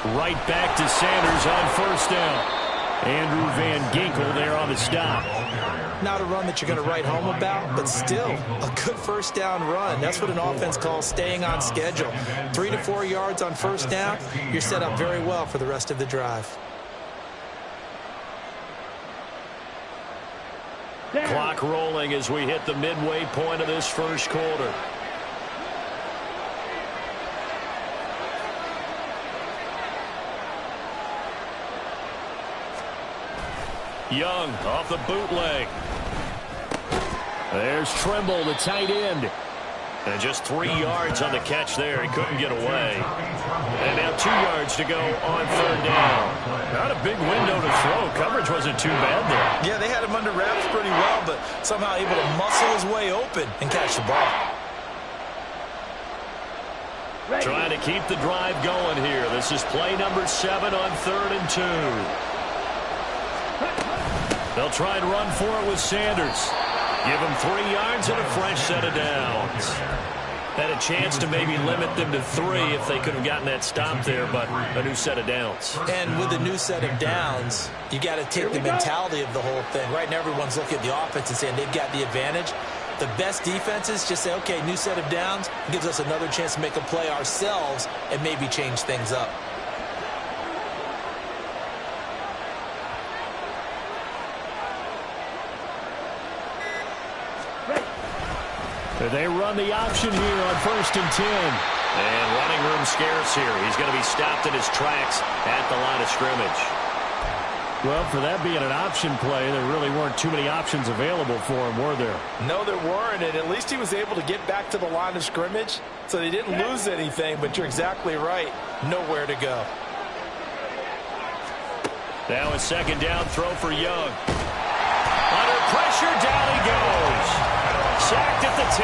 Right back to Sanders on first down. Andrew Van Ginkel there on the stop. Not a run that you're going to write home about, but still a good first down run. That's what an offense calls staying on schedule. 3 to 4 yards on first down, you're set up very well for the rest of the drive. Clock rolling as we hit the midway point of this first quarter. Young off the bootleg. There's Trimble, the tight end. And just 3 yards on the catch there. He couldn't get away. And now 2 yards to go on third down. Not a big window to throw. Coverage wasn't too bad there. Yeah, they had him under wraps pretty well, but somehow able to muscle his way open and catch the ball. Trying to keep the drive going here. This is play number 7 on 3rd and 2. They'll try and run for it with Sanders. Give him 3 yards and a fresh set of downs. Had a chance to maybe limit them to 3 if they could have gotten that stop there, but a new set of downs. And with a new set of downs, you got to take the mentality of the whole thing. Right now, everyone's looking at the offense and saying they've got the advantage. The best defenses just say, okay, new set of downs, gives us another chance to make a play ourselves and maybe change things up. They run the option here on 1st and 10. And running room scarce here. He's going to be stopped in his tracks at the line of scrimmage. Well, for that being an option play, there really weren't too many options available for him, were there? No, there weren't, and at least he was able to get back to the line of scrimmage, so they didn't lose anything, but you're exactly right. Nowhere to go. Now a second down throw for Young. Under pressure, down he goes. Sacked at the 10.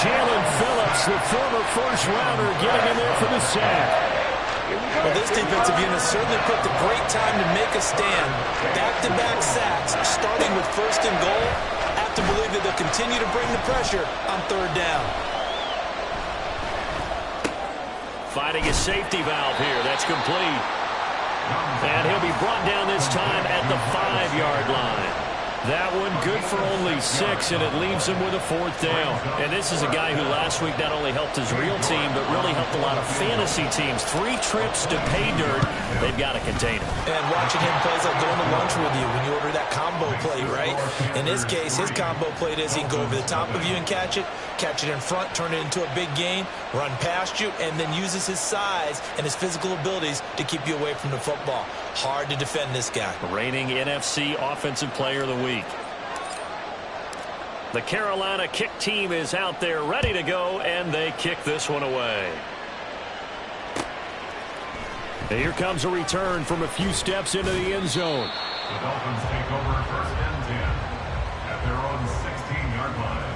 Jalen Phillips, the former first-rounder, getting in there for the sack. Well, this defensive unit certainly put the great time to make a stand. Back-to-back sacks, starting with 1st and goal. Have to believe that they'll continue to bring the pressure on 3rd down. Fighting a safety valve here. That's complete. And he'll be brought down this time at the 5-yard line. That one good for only 6, and it leaves him with a 4th down. And this is a guy who last week not only helped his real team, but really helped a lot of fantasy teams. 3 trips to pay dirt. They've got to contain him. And watching him play is like going to lunch with you when you order that combo play, right? In this case, his combo play is he can go over the top of you and catch it in front, turn it into a big gain, run past you, and then uses his size and his physical abilities to keep you away from the football. Hard to defend this guy. Reigning NFC Offensive Player of the Week. The Carolina kick team is out there ready to go, and they kick this one away. And here comes a return from a few steps into the end zone. The Dolphins take over 1st and 10 at their own 16-yard line.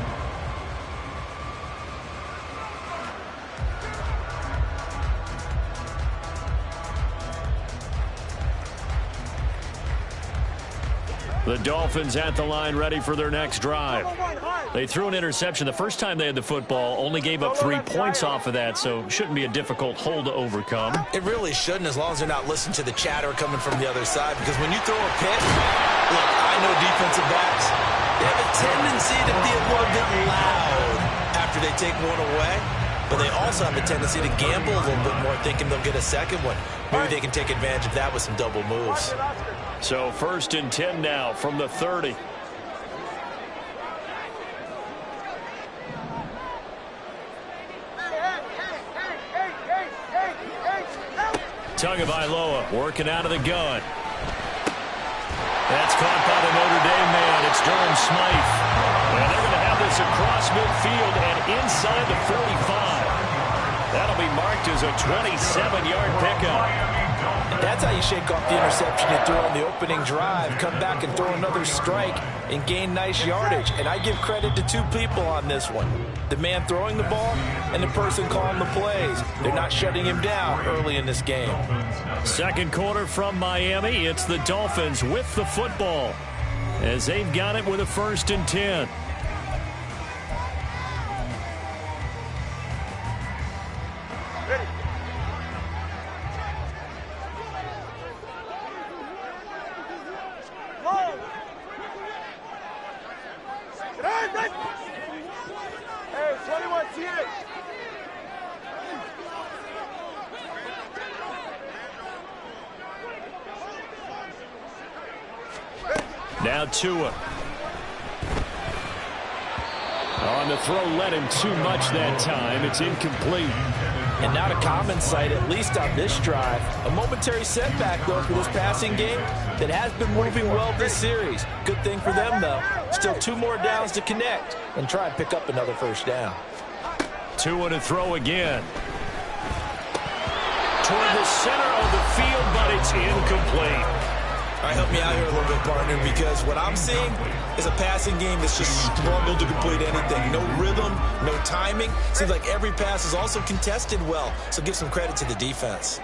The Dolphins at the line ready for their next drive. They threw an interception the first time they had the football, only gave up 3 points off of that, so shouldn't be a difficult hole to overcome. It really shouldn't, as long as they're not listening to the chatter coming from the other side, because when you throw a pick, look, I know defensive backs, they have a tendency to be a little bit loud after they take one away, but they also have a tendency to gamble a little bit more, thinking they'll get a second one. Maybe they can take advantage of that with some double moves. So 1st and 10 now from the 30. Tagovailoa working out of the gun. That's caught by the Notre Dame man. It's Durham Smythe. And they're going to have this across midfield and inside the 45. That'll be marked as a 27-yard pickup. That's how you shake off the interception you threw on the opening drive. Come back and throw another strike and gain nice yardage. And I give credit to 2 people on this one. The man throwing the ball and the person calling the plays. They're not shutting him down early in this game. Second quarter from Miami. It's the Dolphins with the football as they've got it with a 1st and 10. Now Tua. On the throw, led him too much that time. It's incomplete. And not a common sight, at least on this drive. A momentary setback, though, for this passing game that has been moving well this series. Good thing for them, though. Still 2 more downs to connect and try and pick up another first down. Tua to throw again. Toward the center of the field, but it's incomplete. All right, help me out here a little bit, partner, because what I'm seeing is a passing game that's just struggled to complete anything. No rhythm, no timing. Seems like every pass is also contested well, so give some credit to the defense.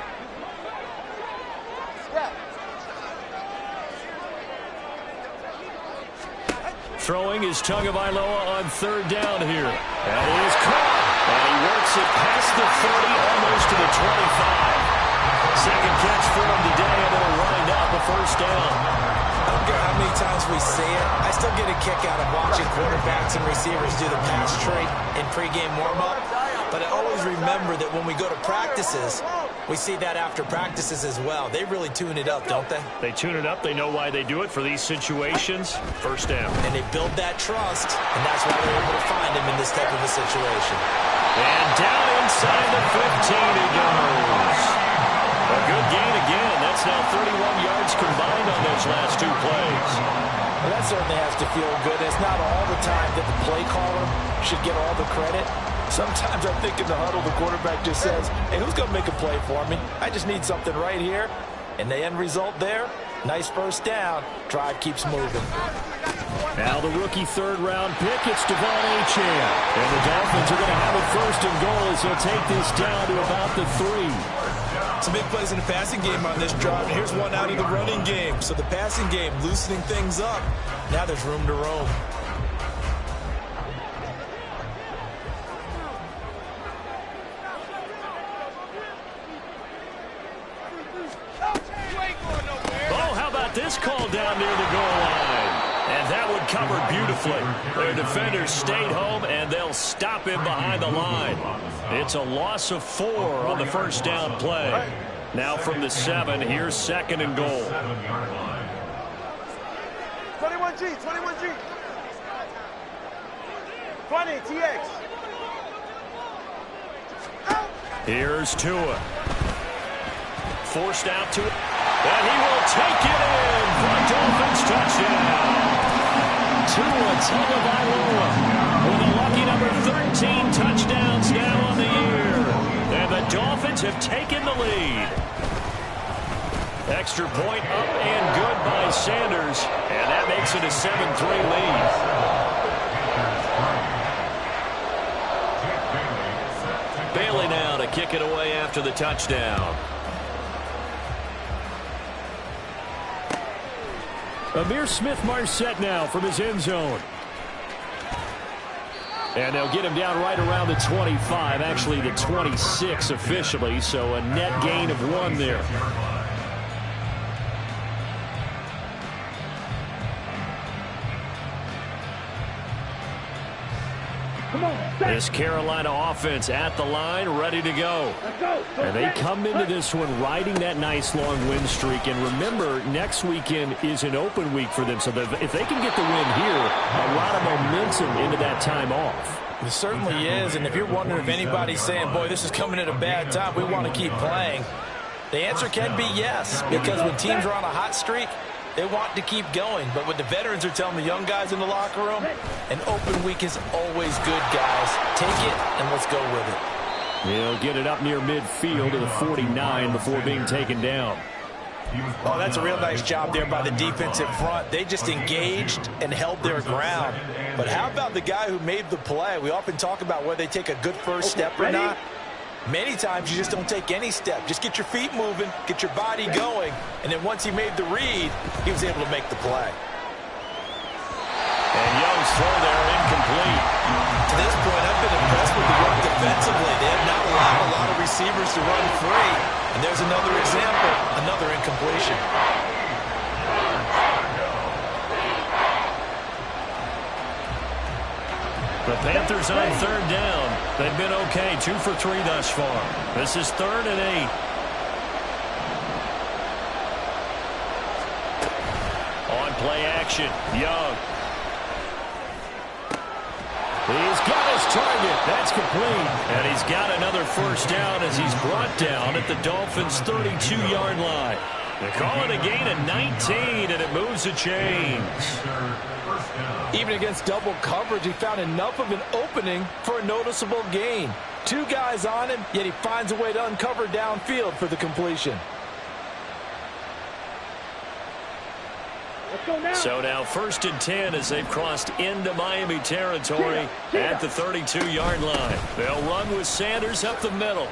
Throwing is Tagovailoa on 3rd down here. That is caught. And he works it past the 30, almost to the 25. Second catch for him today, and it'll wind up a first down. I don't care how many times we say it, I still get a kick out of watching quarterbacks and receivers do the pass trait in pregame warm-up. But I always remember that when we go to practices, we see that after practices as well. They really tune it up, don't they? They tune it up. They know why they do it for these situations. First down. And they build that trust, and that's why they're able to find him in this type of a situation. And down inside the 15 he goes. A good gain again. That's now 31 yards combined on those last 2 plays. Well, that certainly has to feel good. It's not all the time that the play caller should get all the credit. Sometimes I think in the huddle, the quarterback just says, hey, who's going to make a play for me? I just need something right here. And the end result there, nice first down. Drive keeps moving. Now the rookie 3rd-round pick, it's Devon Achane. And the Dolphins are going to have it 1st and goal as he'll take this down to about the 3. Some big plays in the passing game on this drive. Here's one out of the running game. So the passing game loosening things up. Now there's room to roam. Oh, how about this call down near the goal line? And that one covered beautifully. Their defenders stayed home, and they'll stop him behind the line. It's a loss of 4 on the first down play. Now from the 7, here's 2nd and goal. 21G, 21G. 20, TX. Here's Tua. Forced out to it. And he will take it in for a Dolphins touchdown. Tua Tagovailoa with a lucky number 13 touchdowns now on the year. And the Dolphins have taken the lead. Extra point up and good by Sanders. And that makes it a 7-3 lead. Bailey now to kick it away after the touchdown. Amir Smith-Marset now from his end zone. And they'll get him down right around the 25, actually the 26 officially, so a net gain of 1 there. This Carolina offense at the line, ready to go. And they come into this one riding that nice long win streak. And remember, next weekend is an open week for them. So if they can get the win here, a lot of momentum into that time off. It certainly is. And if you're wondering if anybody's saying, boy, this is coming at a bad time, we want to keep playing, the answer can be yes. Because when teams are on a hot streak, they want to keep going. But what the veterans are telling the young guys in the locker room, an open week is always good, guys. Take it and let's go with it. He'll get it up near midfield to the 49 before being taken down. Oh, that's a real nice job there by the defensive front. They just engaged and held their ground. But how about the guy who made the play? We often talk about whether they take a good first step or not. Many times you just don't take any step. Just get your feet moving, get your body going, and then once he made the read, he was able to make the play. And Young's throw there incomplete. To this point, I've been impressed with the work defensively. They have not allowed a lot of receivers to run free. And there's another example, another incompletion. The Panthers on third down. They've been okay, 2 for 3 thus far. This is 3rd and 8. On play action, Young. He's got his target. That's complete. And he's got another first down as he's brought down at the Dolphins' 32-yard line. They call it a gain of 19, and it moves the chains. Even against double coverage, he found enough of an opening for a noticeable gain. 2 guys on him, yet he finds a way to uncover downfield for the completion. So now 1st and 10 as they've crossed into Miami territory at the 32-yard line. They'll run with Sanders up the middle.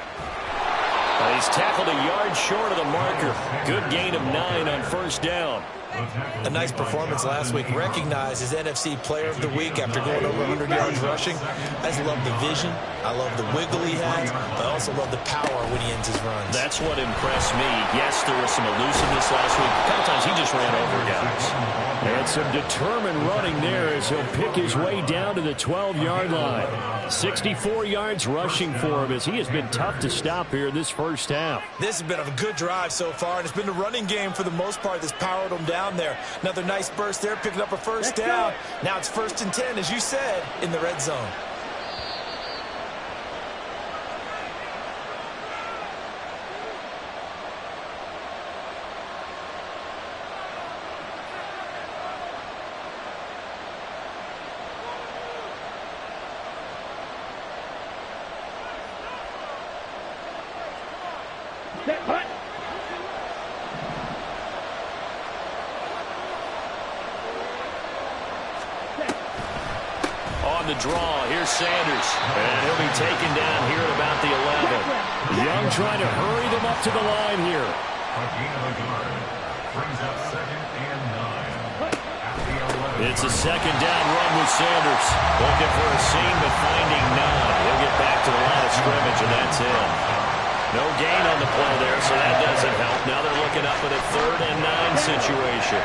He's tackled a yard short of the marker. Good gain of 9 on first down. A nice performance last week. Recognized as NFC Player of the Week after going over 100 yards rushing. I just love the vision. I love the wiggle he has. I also love the power when he ends his runs. That's what impressed me. Yes, there was some elusiveness last week. A couple times he just ran over guys. And some determined running there as he'll pick his way down to the 12-yard line. 64 yards rushing for him as he has been tough to stop here this first half. This has been a good drive so far, and it's been the running game for the most part that's powered him down there. Another nice burst there, picking up a first down. Now it's 1st and 10, as you said, in the red zone. On the draw, here's Sanders. And he'll be taken down here at about the 11. Young trying to hurry them up to the line here. It's a 2nd down run with Sanders. Looking for a seam, but finding none. He'll get back to the line of scrimmage, and that's it. No gain on the play there, so that doesn't help. Now they're looking up at a 3rd and 9 situation.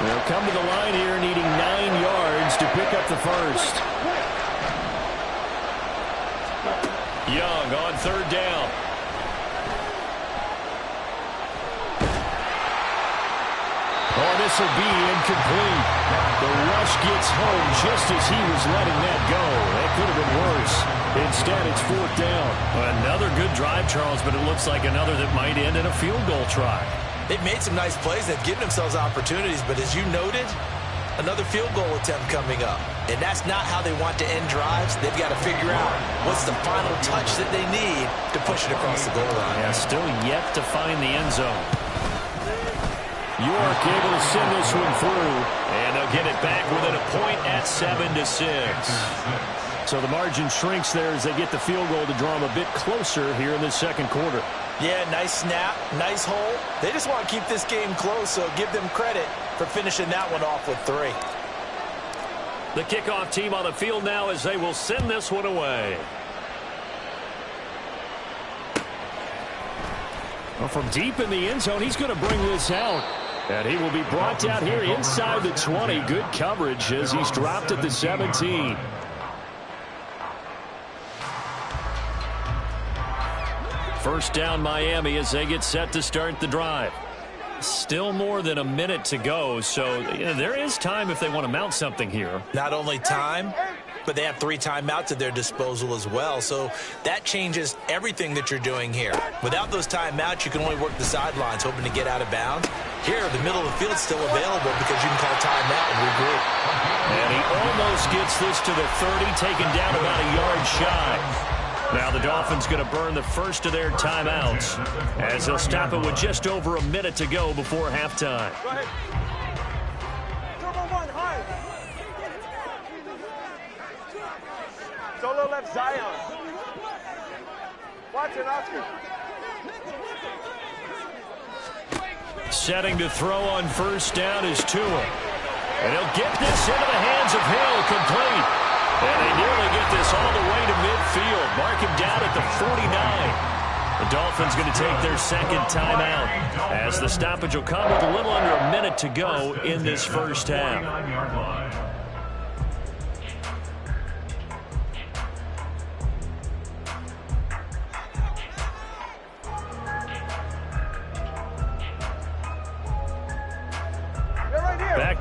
They'll come to the line here needing 9 yards to pick up the first. Young on 3rd down. Oh, this will be incomplete. The rush gets home just as he was letting that go. That could have been worse. Instead, it's 4th down. Another good drive, Charles, but it looks like another that might end in a field goal try. They've made some nice plays. They've given themselves opportunities, but as you noted, another field goal attempt coming up. And that's not how they want to end drives. They've got to figure out what's the final touch that they need to push it across the goal line. Yeah, still yet to find the end zone. York able to send this one through, and they'll get it back within a point at 7-6. So the margin shrinks there as they get the field goal to draw them a bit closer here in the 2nd quarter. Yeah, nice snap, nice hole. They just want to keep this game close, so give them credit for finishing that one off with 3. The kickoff team on the field now as they will send this one away. Well, from deep in the end zone, he's going to bring this out. And he will be brought down here inside the 20. Good coverage as he's dropped at the 17. First down Miami as they get set to start the drive. Still more than a minute to go, so there is time if they want to mount something here. Not only time, but they have 3 timeouts at their disposal as well, so that changes everything that you're doing here. Without those timeouts, you can only work the sidelines, hoping to get out of bounds. Here, the middle of the field is still available because you can call timeout and regroup. And he almost gets this to the 30, taken down about a yard shy. Now the Dolphins going to burn the first of their timeouts as they'll stop it with just over a minute to go before halftime. Go ahead. Turbo 1, high. Solo left Zion. Watson, Oscar. Setting to throw on first down is Tua. And he'll get this into the hands of Hill, complete. And they nearly get this all the way to midfield. Mark him down at the 49. The Dolphins going to take their 2nd timeout as the stoppage will come with a little under a minute to go in this first half.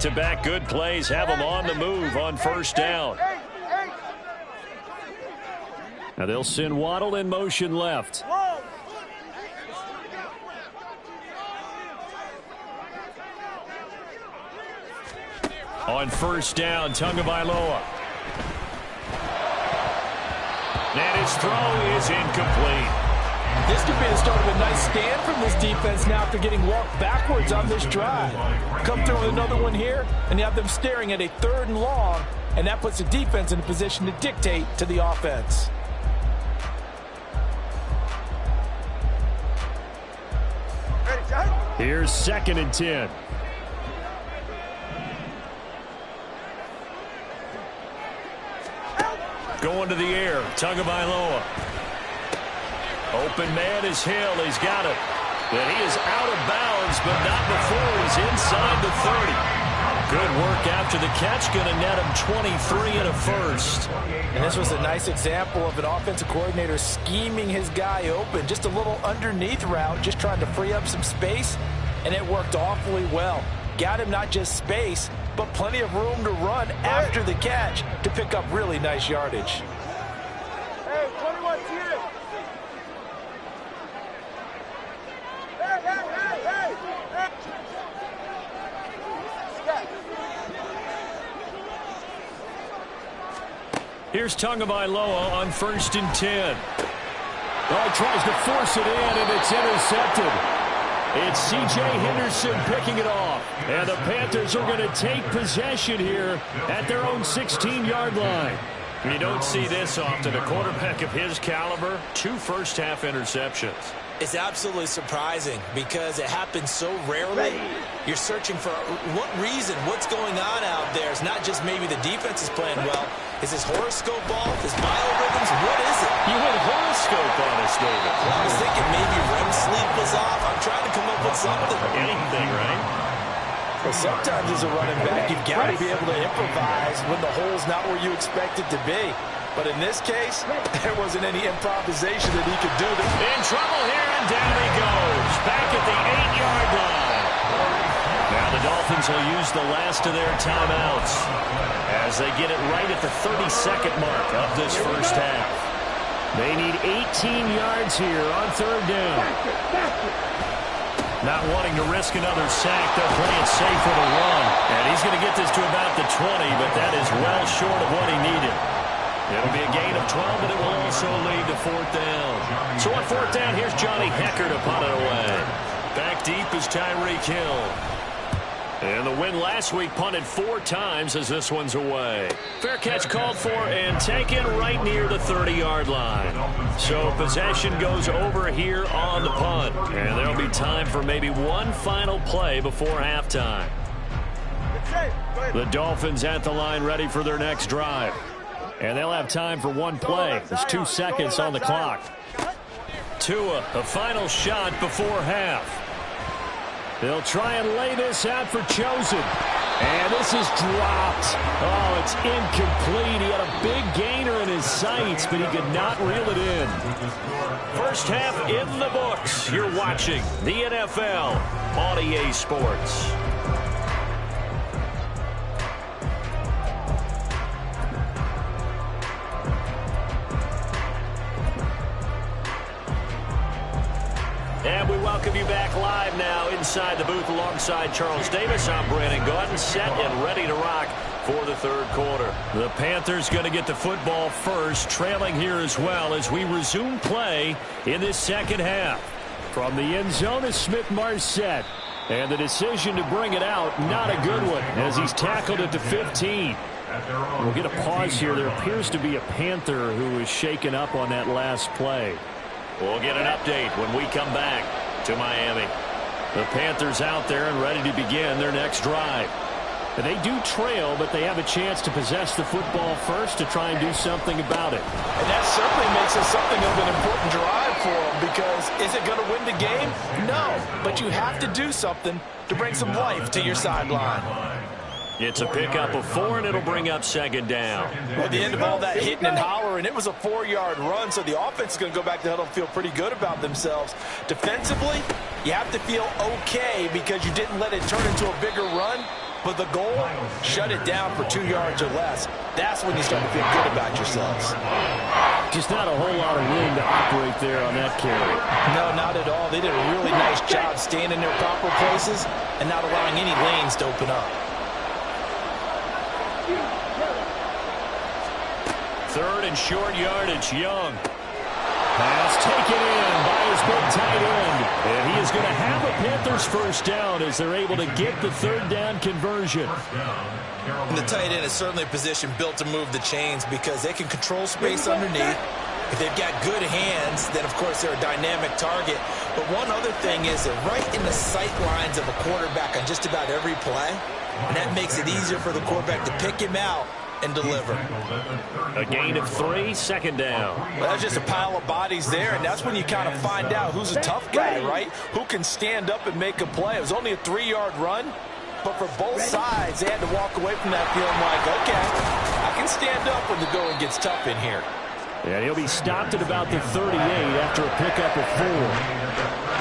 Back-to-back good plays have them on the move on first down. Now they'll send Waddle in motion left. On first down, Tagovailoa. And his throw is incomplete. This could be the start of a nice stand from this defense now after getting walked backwards on this drive. Come through with another one here, and you have them staring at a 3rd and long, and that puts the defense in a position to dictate to the offense. Here's 2nd and 10. Going to the air, Tagovailoa. Open man is Hill. He's got it. But he is out of bounds, but not before he's inside the 30. Good work after the catch. Going to net him 23 and a first. And this was a nice example of an offensive coordinator scheming his guy open. Just a little underneath route, just trying to free up some space, and it worked awfully well. Got him not just space, but plenty of room to run after the catch to pick up really nice yardage. Hey, 21 here. Here's Tagovailoa on 1st and 10. Oh, he tries to force it in, and it's intercepted. It's C.J. Henderson picking it off. And the Panthers are going to take possession here at their own 16-yard line. You don't see this often. A quarterback of his caliber, 2 first-half interceptions. It's absolutely surprising because it happens so rarely. You're searching for what reason, what's going on out there. It's not just maybe the defense is playing well. Is his horoscope off? His biorhythms? What is it? You went horoscope on us, David. Well, I was thinking maybe REM sleep was off. I'm trying to come up with something. Anything, right? Well, sometimes as a running back, you've got to be able to improvise when the hole's not where you expect it to be. But in this case, there wasn't any improvisation that he could do. In trouble here, and down he goes. Back at the 8-yard line. Now the Dolphins will use the last of their timeouts as they get it right at the 32nd mark of this first half. They need 18 yards here on 3rd down. Not wanting to risk another sack, they'll play it safe with a run. And he's going to get this to about the 20, but that is well short of what he needed. It'll be a gain of 12, but it will also lead to 4th down. So on 4th down, here's Johnny Hecker to punt it away. Back deep is Tyreek Hill. And the win last week punted 4 times as this one's away. Fair catch called for and taken right near the 30-yard line. So possession goes over here on the punt. And there'll be time for maybe one final play before halftime. The Dolphins at the line ready for their next drive. And they'll have time for one play. There's 2 seconds on the clock. Tua, a final shot before half. They'll try and lay this out for Chosen. And this is dropped. Oh, it's incomplete. He had a big gainer in his sights, but he could not reel it in. First half in the books. You're watching the NFL on EA Sports. And we welcome you back live now inside the booth alongside Charles Davis. I'm Brandon Gordon, set and ready to rock for the 3rd quarter. The Panthers going to get the football first, trailing here as well as we resume play in this 2nd half. From the end zone is Smith-Marset. And the decision to bring it out, not a good one, as he's tackled at the 15. We'll get a pause here. There appears to be a Panther who was shaken up on that last play. We'll get an update when we come back to Miami. The Panthers out there and ready to begin their next drive. And they do trail, but they have a chance to possess the football first to try and do something about it. And that certainly makes it something of an important drive for them, because is it going to win the game? No, but you have to do something to bring some life to your sideline. It's a pickup of 4, and it'll bring up 2nd down. At the end of all that hitting and hollering, it was a 4-yard run, so the offense is going to go back to the huddle and feel pretty good about themselves. Defensively, you have to feel okay because you didn't let it turn into a bigger run. But the goal, shut it down for 2 yards or less. That's when you start to feel good about yourselves. Just not a whole lot of room to operate there on that carry. No, not at all. They did a really nice job staying in their proper places and not allowing any lanes to open up. Third and short yardage, Young. Pass taken in by his big tight end. And he is going to have a Panthers first down as they're able to get the third down conversion. And the tight end is certainly a position built to move the chains because they can control space underneath. If they've got good hands, then, of course, they're a dynamic target. But one other thing is they're right in the sight lines of a quarterback on just about every play. And that makes it easier for the quarterback to pick him out and deliver. A gain of 3, second down. Well, that's just a pile of bodies there, and that's when you kind of find out who's a tough guy, right? Who can stand up and make a play. It was only a 3-yard run, but for both sides, they had to walk away from that feeling like, okay, I can stand up when the going gets tough in here. And he'll be stopped at about the 38 after a pickup of 4.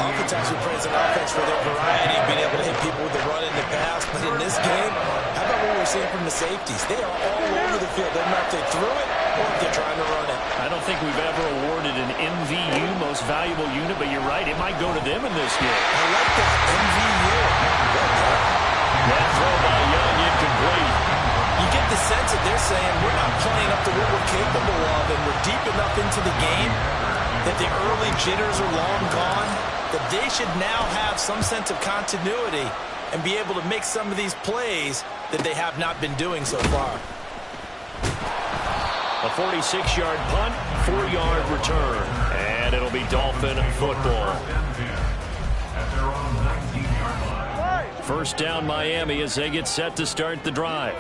Oftentimes we praise an offense for their variety, being able to hit people with the run in the pass. But in this game, how about what we're seeing from the safeties? They are all over the field. Doesn't matter if they threw it or if they're trying to run it. I don't think we've ever awarded an MVU, most valuable unit, but you're right, it might go to them in this game. I like that, MVU. That throw by Young incomplete. You get the sense that they're saying we're not playing up to what we're capable of, and we're deep enough into the game that the early jitters are long gone, that they should now have some sense of continuity and be able to make some of these plays that they have not been doing so far. A 46-yard punt, 4-yard return, and it'll be Dolphin football. First down Miami as they get set to start the drive.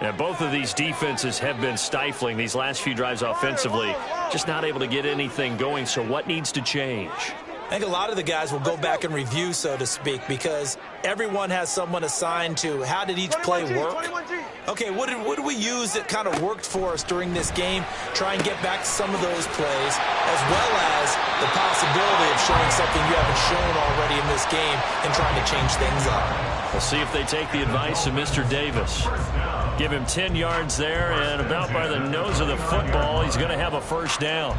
And both of these defenses have been stifling these last few drives offensively. Just not able to get anything going, so what needs to change? I think a lot of the guys will go back and review, so to speak, because everyone has someone assigned to how did each play work. Okay, what did we use that kind of worked for us during this game? Try and get back to some of those plays, as well as the possibility of showing something you haven't shown already in this game and trying to change things up. We'll see if they take the advice of Mr. Davis. Give him 10 yards there, and about by the nose of the football, he's going to have a first down.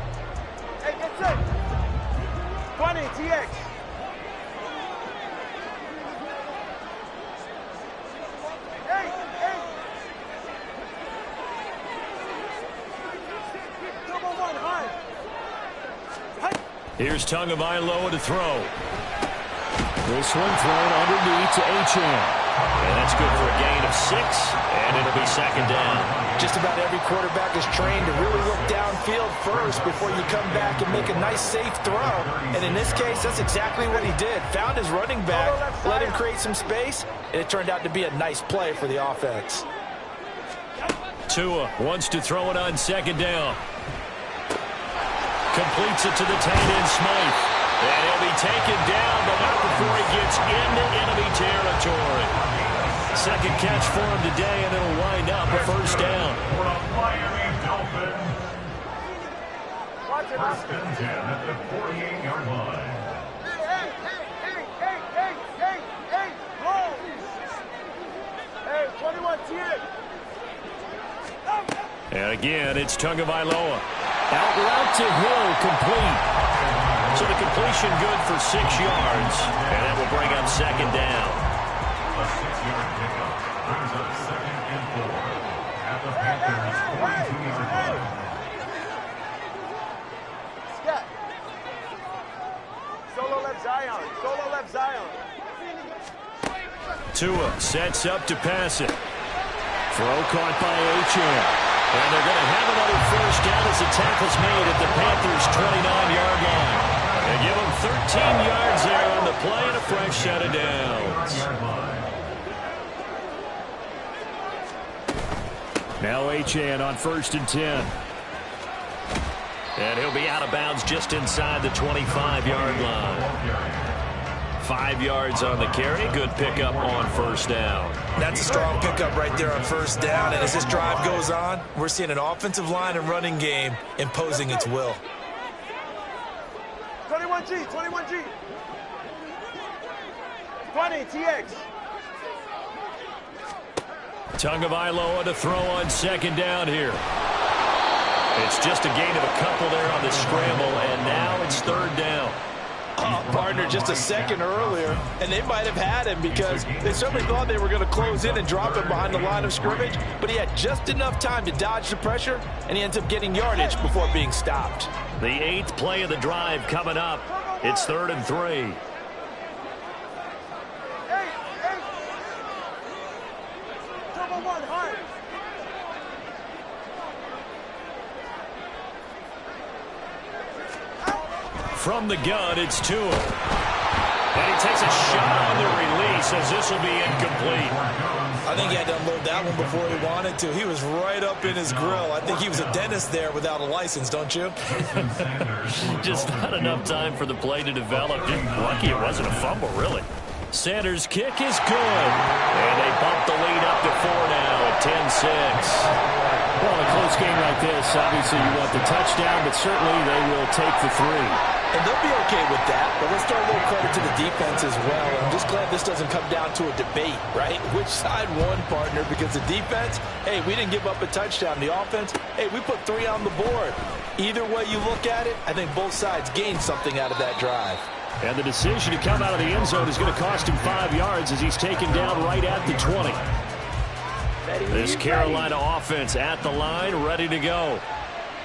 Hey, get set. 20, TX. Hey. Double 1, high. Here's Tagovailoa to throw. This one thrown underneath to Achane. And that's good for a gain of 6, and it'll be second down. Just about every quarterback is trained to really look downfield first before you come back and make a nice, safe throw. And in this case, that's exactly what he did. Found his running back, let him create some space, and it turned out to be a nice play for the offense. Tua wants to throw it on second down. Completes it to the tight end, Smythe. And he'll be taken down, but not before he gets into enemy territory. Second catch for him today, and it'll wind up a first down. For the Miami Dolphins. First and 10 at the 48-yard line. Hey, roll. Hey, 21, TX. And again, it's Tagovailoa. Out route to Hill, complete. So the completion good for 6 yards, and that will bring up second down. A 6-yard pickup brings up 2nd and 4 at the Panthers' 42-yard line. Scott. Solo left Zion. Tua sets up to pass it. Throw caught by Achane. And they're going to have another first down as the tackle's made at the Panthers' 29-yard line. They give them 13 yards there on the play and a fresh set of downs. Now Achane on 1st and 10. And he'll be out of bounds just inside the 25-yard line. 5 yards on the carry. Good pickup on first down. That's a strong pickup right there on first down. And as this drive goes on, we're seeing an offensive line and running game imposing its will. 21G. 20, TX. Tagovailoa to throw on second down here. It's just a gain of a couple there on the scramble, and now it's third down. Partner, just a second earlier, and they might have had him because they certainly thought they were going to close in and drop him behind the line of scrimmage, but he had just enough time to dodge the pressure, and he ends up getting yardage before being stopped. The 8th play of the drive coming up. It's 3rd and 3. From the gun, it's Tua. And he takes a shot on the release as this will be incomplete. I think he had to unload that one before he wanted to. He was right up in his grill. I think he was a dentist there without a license, don't you? Just not enough time for the play to develop. Lucky it wasn't a fumble, really. Sanders' kick is good. And they bump the lead up to 4 now at 10-6. Well, in a close game like this, obviously you want the touchdown, but certainly they will take the 3. And they'll be okay with that, but let's throw a little credit to the defense as well. I'm just glad this doesn't come down to a debate, right? Which side won, partner? Because the defense, hey, we didn't give up a touchdown. The offense, hey, we put 3 on the board. Either way you look at it, I think both sides gained something out of that drive. And the decision to come out of the end zone is going to cost him 5 yards as he's taken down right at the 20. This Carolina offense at the line, ready to go.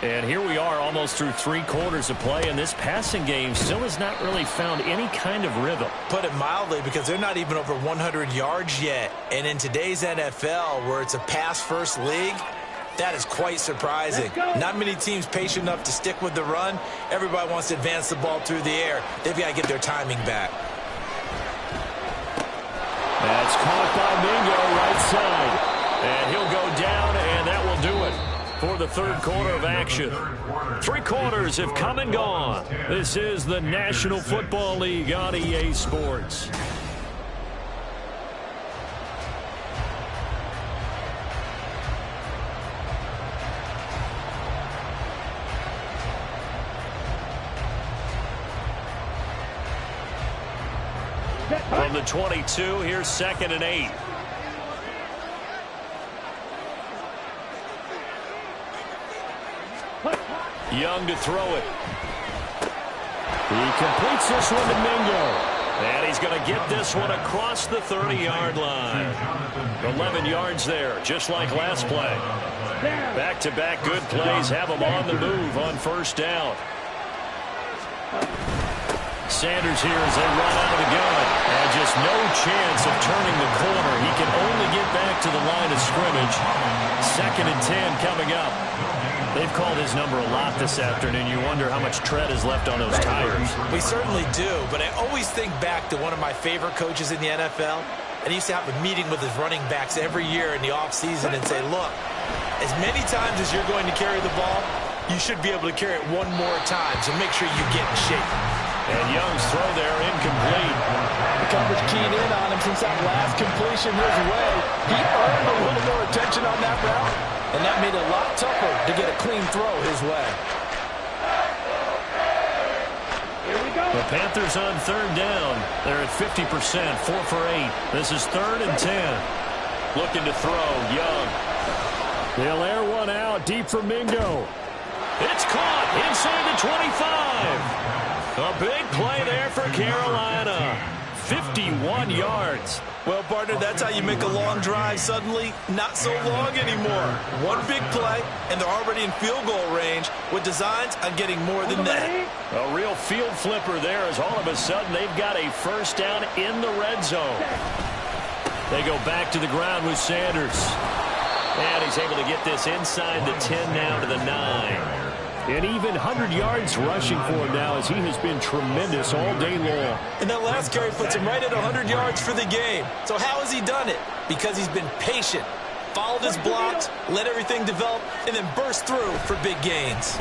And here we are almost through 3 quarters of play, and this passing game still has not really found any kind of rhythm. Put it mildly, because they're not even over 100 yards yet. And in today's NFL, where it's a pass-first league, that is quite surprising. Not many teams patient enough to stick with the run. Everybody wants to advance the ball through the air. They've got to get their timing back. That's caught by Mingo right side. And he'll go down, and that will do it for the 3rd quarter of action. 3 quarters have come and gone. This is the National Football League on EA Sports. From the 22, here's 2nd and 8. Young to throw it. He completes this one to Mingo. And he's going to get this one across the 30-yard line. 11 yards there, just like last play. Back-to-back good plays have him on the move on 1st down. Sanders here as they run out of the gun. And just no chance of turning the corner. He can only get back to the line of scrimmage. 2nd and 10 coming up. They've called his number a lot this afternoon. You wonder how much tread is left on those tires. We certainly do, but I always think back to one of my favorite coaches in the NFL. And he used to have a meeting with his running backs every year in the offseason and say, look, as many times as you're going to carry the ball, you should be able to carry it one more time, so make sure you get in shape. And Young's throw there incomplete. The coverage keyed in on him since that last completion his way. He earned a little more attention on that route, and that made it a lot tougher to get a clean throw his way. The Panthers on 3rd down. They're at 50%, 4 for 8. This is 3rd and 10. Looking to throw, Young. They'll air one out deep for Mingo. It's caught inside the 25. A big play there for Carolina. 51 yards. Well, partner, that's how you make a long drive suddenly not so long anymore. One big play, and they're already in field goal range with designs on getting more than that. A real field flipper there as all of a sudden they've got a 1st down in the red zone. They go back to the ground with Sanders. And he's able to get this inside the 10 now to the 9. And even 100 yards rushing for him now as he has been tremendous all day long. And that last carry puts him right at 100 yards for the game. So how has he done it? Because he's been patient, followed his blocks, let everything develop, and then burst through for big gains.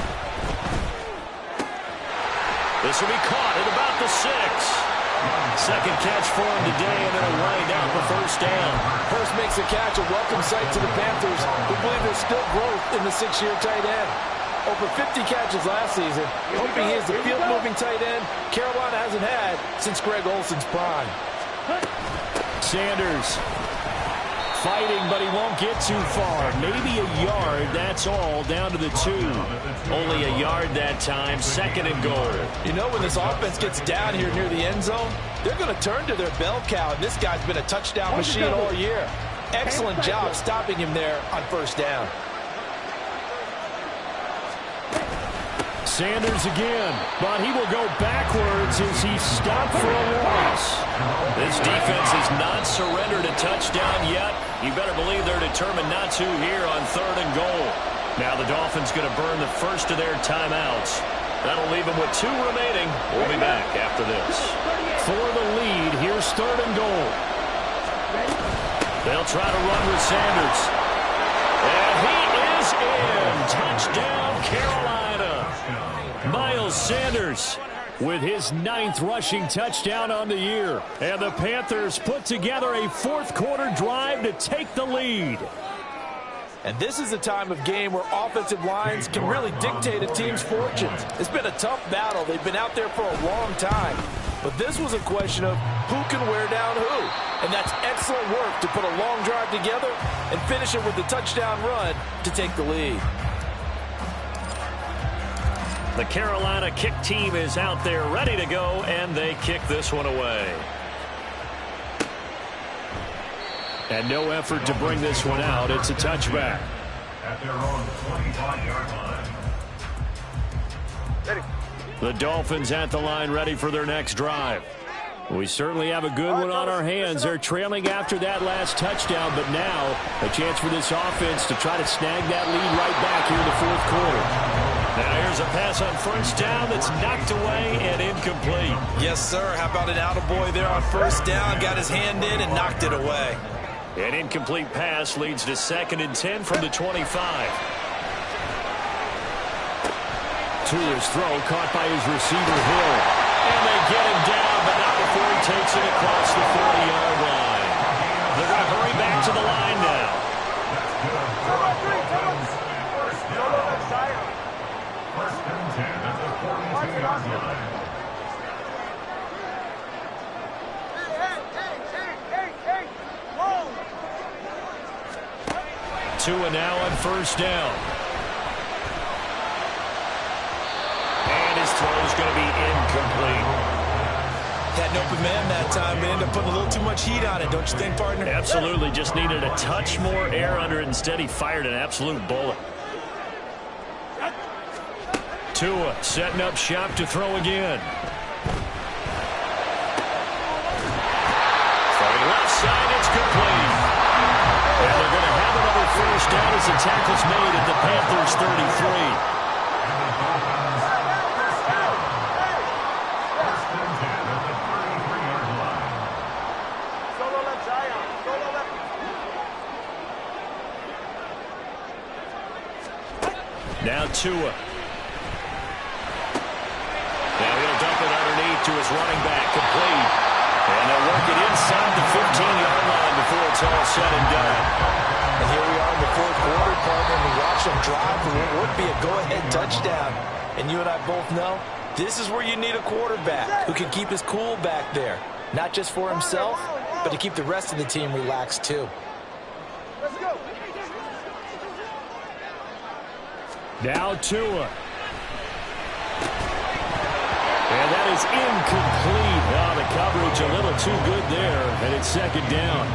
This will be caught at about the 6. Second catch for him today, and then a wind out for 1st down. First makes the catch, a welcome sight to the Panthers, who believe there's still growth in the 6-year tight end. Over 50 catches last season, hoping he is the field-moving tight end Carolina hasn't had since Greg Olson's prime. Sanders fighting, but he won't get too far. Maybe a yard, that's all, down to the 2. Only a yard that time, 2nd and goal. You know, when this offense gets down here near the end zone, they're going to turn to their bell cow, and this guy's been a touchdown machine all year. Excellent job stopping him there on 1st down. Sanders again, but he will go backwards as he stopped for a loss. This defense has not surrendered a touchdown yet. You better believe they're determined not to here on 3rd and goal. Now the Dolphins going to burn the first of their timeouts. That'll leave them with 2 remaining. We'll be back after this. For the lead, here's 3rd and goal. They'll try to run with Sanders. And he is in. Touchdown, Carolina. Miles Sanders with his 9th rushing touchdown on the year. And the Panthers put together a 4th quarter drive to take the lead. And this is a time of game where offensive lines can really dictate a team's fortunes. It's been a tough battle. They've been out there for a long time. But this was a question of who can wear down who. And that's excellent work to put a long drive together and finish it with a touchdown run to take the lead. The Carolina kick team is out there ready to go, and they kick this one away. And no effort to bring this one out. It's a touchback. At their own 25-yard line. The Dolphins at the line ready for their next drive. We certainly have a good one on our hands. They're trailing after that last touchdown, but now a chance for this offense to try to snag that lead right back here in the 4th quarter. Now here's a pass on 1st down that's knocked away and incomplete. Yes, sir. How about an attaboy there on 1st down? Got his hand in and knocked it away. An incomplete pass leads to 2nd and 10 from the 25. Tua's throw caught by his receiver, Hill. And they get him down, but not before he takes it across the 40-yard line. They're going to hurry back to the line now. First and 10 at the 42-yard line. Tua now on 1st down. And his throw is going to be incomplete. Had an open man that time, but ended up putting a little too much heat on it, don't you think, partner? Absolutely. Just needed a touch more air under it. Instead, he fired an absolute bullet. Tua setting up shop to throw again. Starting left side, it's complete. And they're going to have another 1st down as the tackle's made at the Panthers' 33. Now Tua. Now he'll dump it underneath to his running back, complete. And they'll work it inside the 15-yard line before it's all said and done. And here we are in the 4th quarter, partner, and we watch them drive for what would be a go-ahead touchdown. And you and I both know this is where you need a quarterback who can keep his cool back there. Not just for himself, but to keep the rest of the team relaxed too. Let's go. Now Tua. And that is incomplete. Oh, the coverage a little too good there, and it's 2nd down.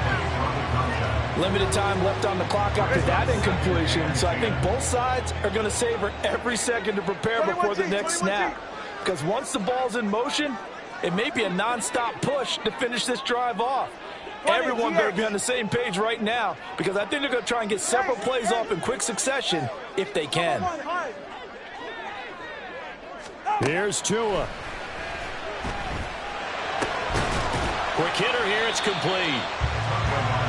Limited time left on the clock after that incompletion, so I think both sides are going to savor every second to prepare before the next snap. Because once the ball's in motion, it may be a non-stop push to finish this drive off. Everyone better be on the same page right now, because I think they're going to try and get several plays off in quick succession if they can. Here's Tua. Quick hitter here, it's complete.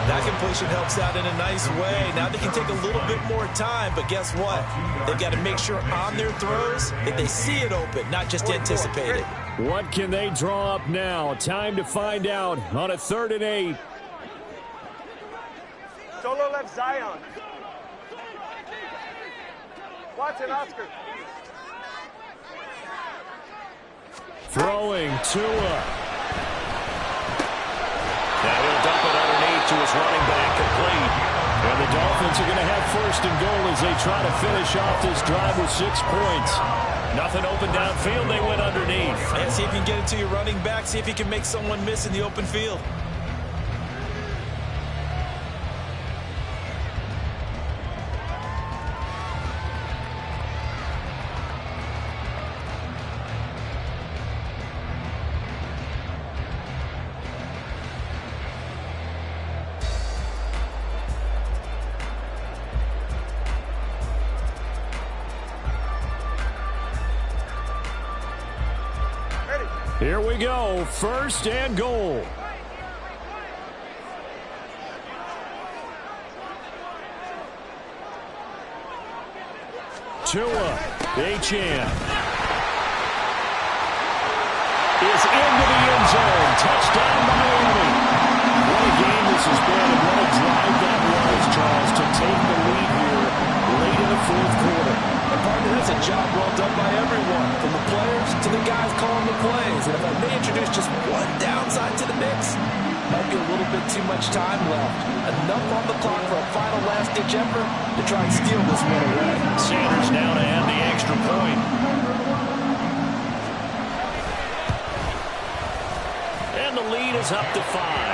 That completion helps out in a nice way. Now they can take a little bit more time, but guess what? They've got to make sure on their throws that they see it open, not just anticipate it. What can they draw up now? Time to find out on a 3rd and 8. Solo left Zion. Watson, Oscar. Throwing Tua. Now he'll dump it underneath to his running back, complete. And the Dolphins are going to have first and goal as they try to finish off this drive with 6 points. Nothing open downfield. They went underneath. And see if you can get it to your running back. See if you can make someone miss in the open field. Here we go, first and goal. Tua, Achane. Is into the end zone. Touchdown, Miami. What a game this has been, and what a drive that was, Charles, to take the lead here late in the fourth quarter. And partner, that's a job well done by everyone, from the players to the guys calling the plays. And if I may introduce just one downside to the mix, might be a little bit too much time left. Enough on the clock for a final last-ditch effort to try and steal this one away. Sanders now to add the extra point. And the lead is up to 5.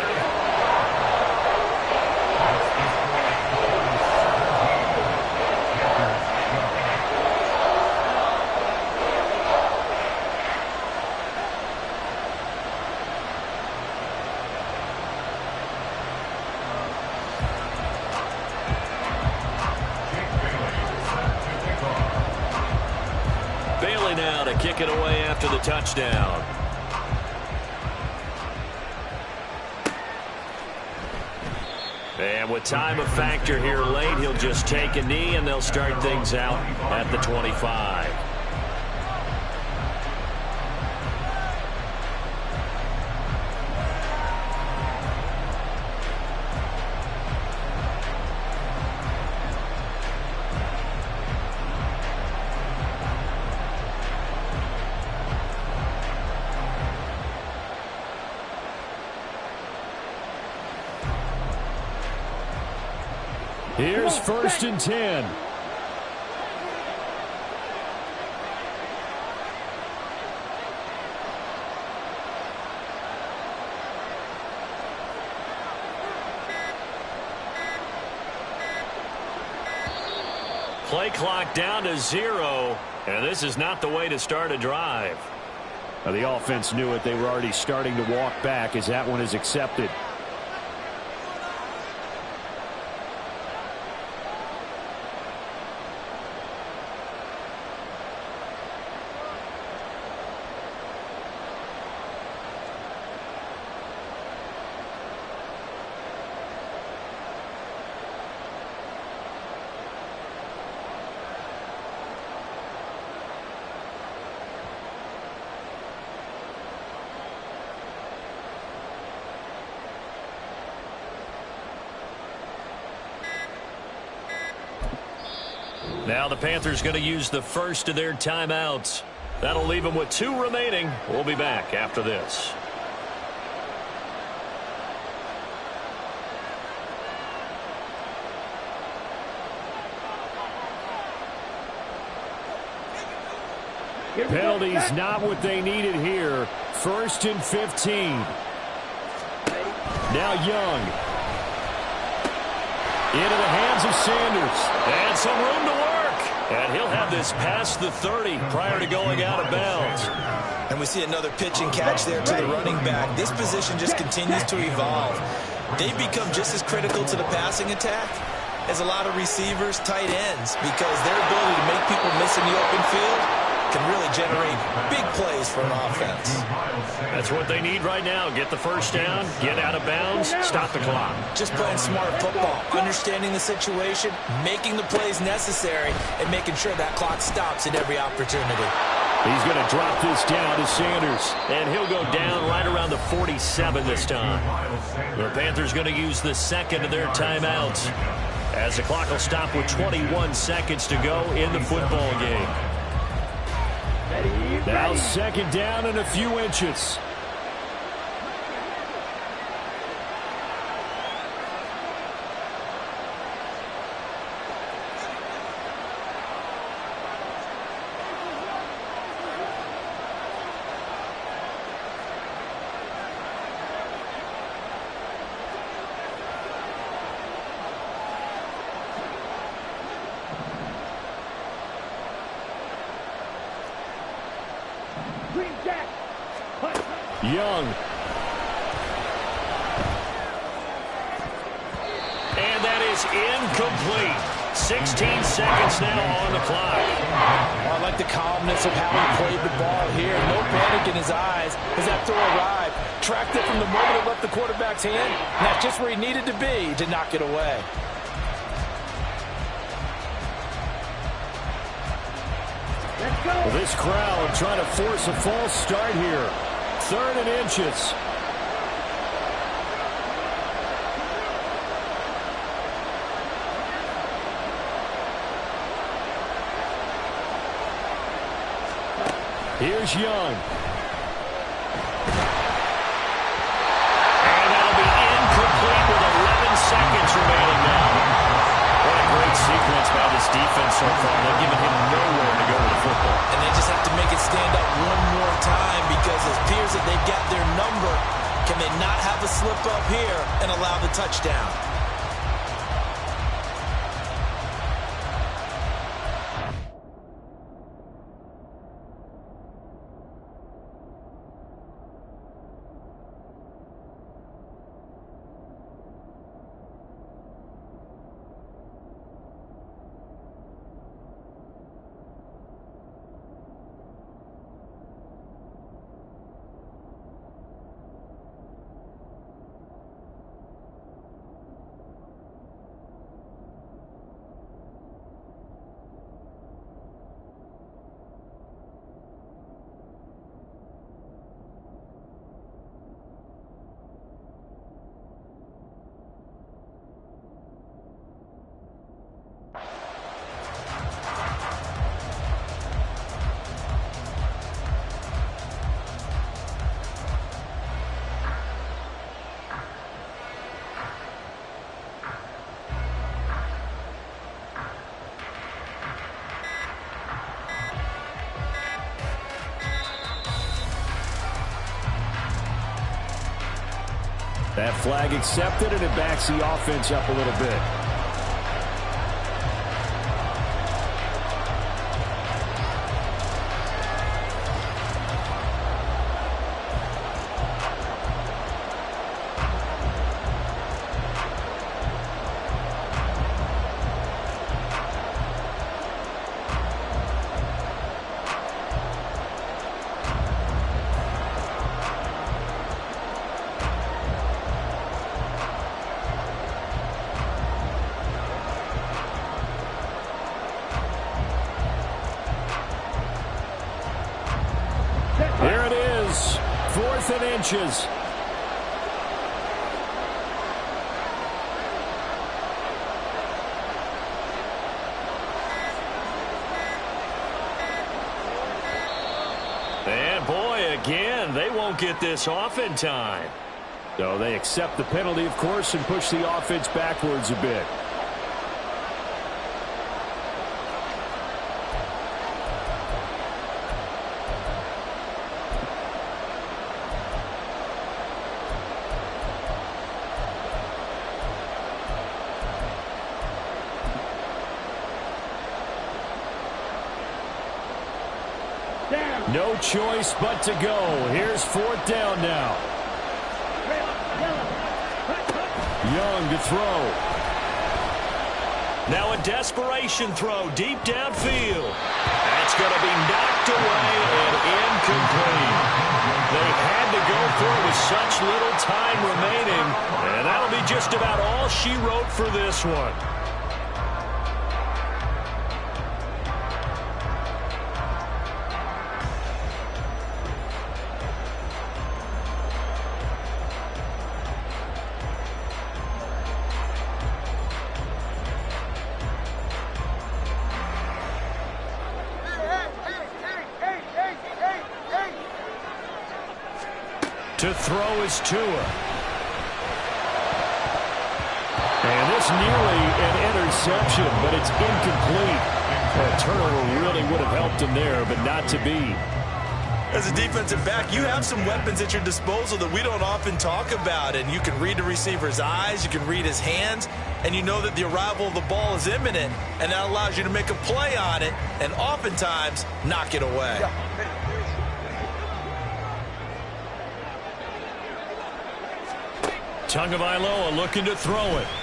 Bailey now to kick it away after the touchdown. And with time a factor here late, he'll just take a knee and they'll start things out at the 25. Here's first and 10. Play clock down to 0, and this is not the way to start a drive. Now, the offense knew it. They were already starting to walk back as that one is accepted. Now the Panthers going to use the first of their timeouts. That'll leave them with 2 remaining. We'll be back after this. Penalties not what they needed here. First and 15. Now Young. Into the hands of Sanders. And some room to work. And he'll have this past the 30 prior to going out of bounds. And we see another pitch and catch there to the running back. This position just continues to evolve. They've become just as critical to the passing attack as a lot of receivers, tight ends, because their ability to make people miss in the open field can really generate big plays for an offense. That's what they need right now. Get the first down, get out of bounds, stop the clock. Just playing smart football, understanding the situation, making the plays necessary, and making sure that clock stops at every opportunity. He's going to drop this down to Sanders. And he'll go down right around the 47 this time. The Panthers going to use the second of their timeouts, as the clock will stop with 21 seconds to go in the football game. Now second down and a few inches. Young. And that is incomplete. 16 seconds now on the clock. I like the calmness of how he played the ball here. No panic in his eyes as that throw arrived. Tracked it from the moment it left the quarterback's hand. And that's just where he needed to be to knock it away. Well, this crowd trying to force a false start here. 3rd and inches. Here's Young. And that'll be incomplete with 11 seconds remaining now. What a great sequence by this defense so far. They've given him nowhere to go with the football. And they just have to make it stand up one more time because it appears that they've got their number. Can they not have a slip up here and allow the touchdown? That flag accepted, and it backs the offense up a little bit. Here it is, 4th and inches. And boy, again, they won't get this off in time. So they accept the penalty, of course, and push the offense backwards a bit. No choice but to go. Here's 4th down now. Young to throw. Now a desperation throw deep downfield. That's going to be knocked away and incomplete. They had to go for it with such little time remaining, and that'll be just about all she wrote for this one. To throw is Tua. And this nearly an interception, but it's incomplete. A turnover really would have helped him there, but not to be. As a defensive back, you have some weapons at your disposal that we don't often talk about. And you can read the receiver's eyes, you can read his hands, and you know that the arrival of the ball is imminent, and that allows you to make a play on it and oftentimes knock it away. Tagovailoa looking to throw it.